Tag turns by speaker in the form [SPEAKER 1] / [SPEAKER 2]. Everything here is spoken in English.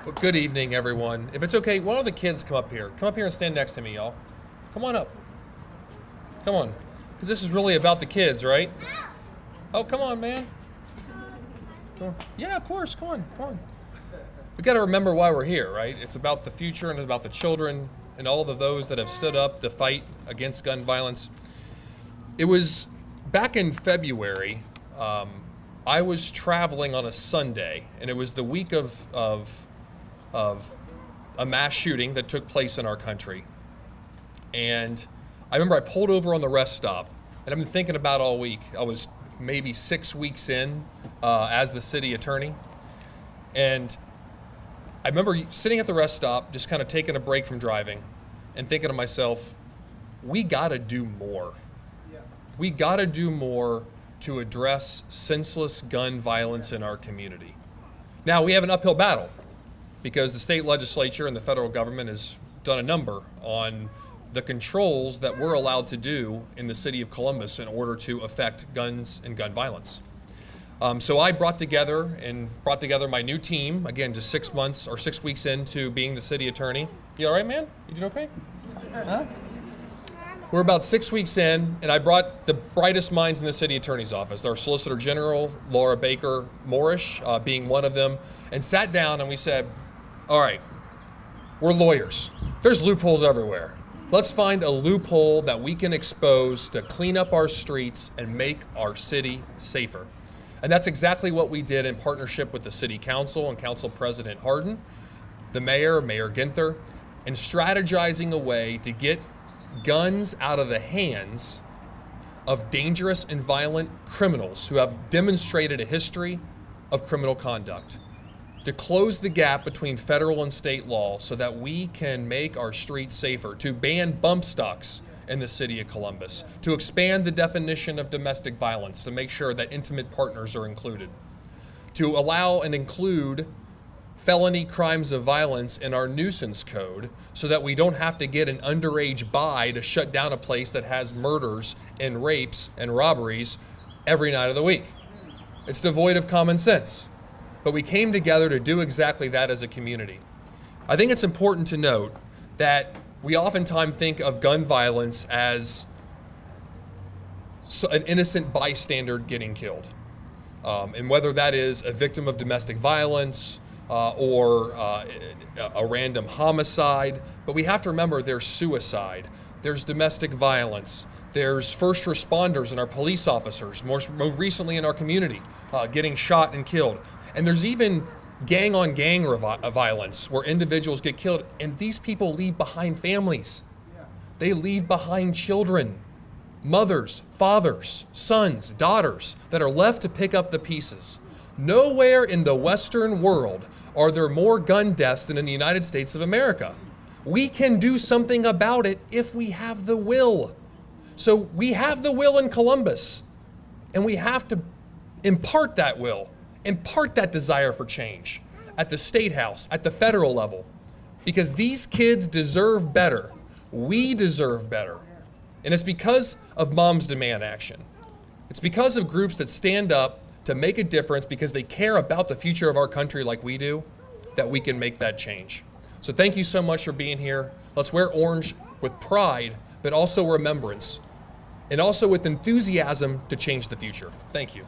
[SPEAKER 1] Well, good evening, everyone. If it's okay, why don't the kids come up here? Come up here and stand next to me, y'all. Come on up. Come on. Because this is really about the kids, right? Oh, come on, man. Come on. Yeah, of course. Come on. Come on. We got to remember why we're here, right? It's about the future and it's about the children and all of those that have stood up to fight against gun violence. It was back in February. I was traveling on a Sunday, and it was the week of a mass shooting that took place in our country. And I remember I pulled over on the rest stop, and I've been thinking about all week. I was maybe 6 weeks in as the city attorney. And I remember sitting at the rest stop, just kind of taking a break from driving and thinking to myself, we gotta do more. We gotta do more to address senseless gun violence in our community. Now, we have an uphill battle because the state legislature and the federal government has done a number on the controls that we're allowed to do in the city of Columbus in order to affect guns and gun violence. So I brought together my new team, again, just 6 months or 6 weeks into being the city attorney. You all right, man? You doing okay? Huh? We're about 6 weeks in, and I brought the brightest minds in the city attorney's office, our Solicitor General, Laura Baker Morrish, being one of them, and sat down and we said, all right, we're lawyers. There's loopholes everywhere. Let's find a loophole that we can expose to clean up our streets and make our city safer. And that's exactly what we did in partnership with the City Council and Council President Hardin, the Mayor Ginther, and strategizing a way to get guns out of the hands of dangerous and violent criminals who have demonstrated a history of criminal conduct, to close the gap between federal and state law so that we can make our streets safer, to ban bump stocks in the city of Columbus, to expand the definition of domestic violence to make sure that intimate partners are included, to allow and include felony crimes of violence in our nuisance code so that we don't have to get an underage buy to shut down a place that has murders and rapes and robberies every night of the week. It's devoid of common sense. But we came together to do exactly that as a community. I think it's important to note that we oftentimes think of gun violence as an innocent bystander getting killed. And whether that is a victim of domestic violence or a random homicide, but we have to remember there's suicide, there's domestic violence, there's first responders and our police officers, more recently in our community, getting shot and killed. And there's even gang-on-gang violence where individuals get killed, and these people leave behind families. They leave behind children, mothers, fathers, sons, daughters that are left to pick up the pieces. Nowhere in the Western world are there more gun deaths than in the United States of America. We can do something about it if we have the will. So we have the will in Columbus, and we have to impart that will, impart that desire for change at the state house, at the federal level, because these kids deserve better. We deserve better. And it's because of Moms Demand Action. It's because of groups that stand up to make a difference because they care about the future of our country like we do, that we can make that change. So thank you so much for being here. Let's wear orange with pride, but also remembrance, and also with enthusiasm to change the future. Thank you.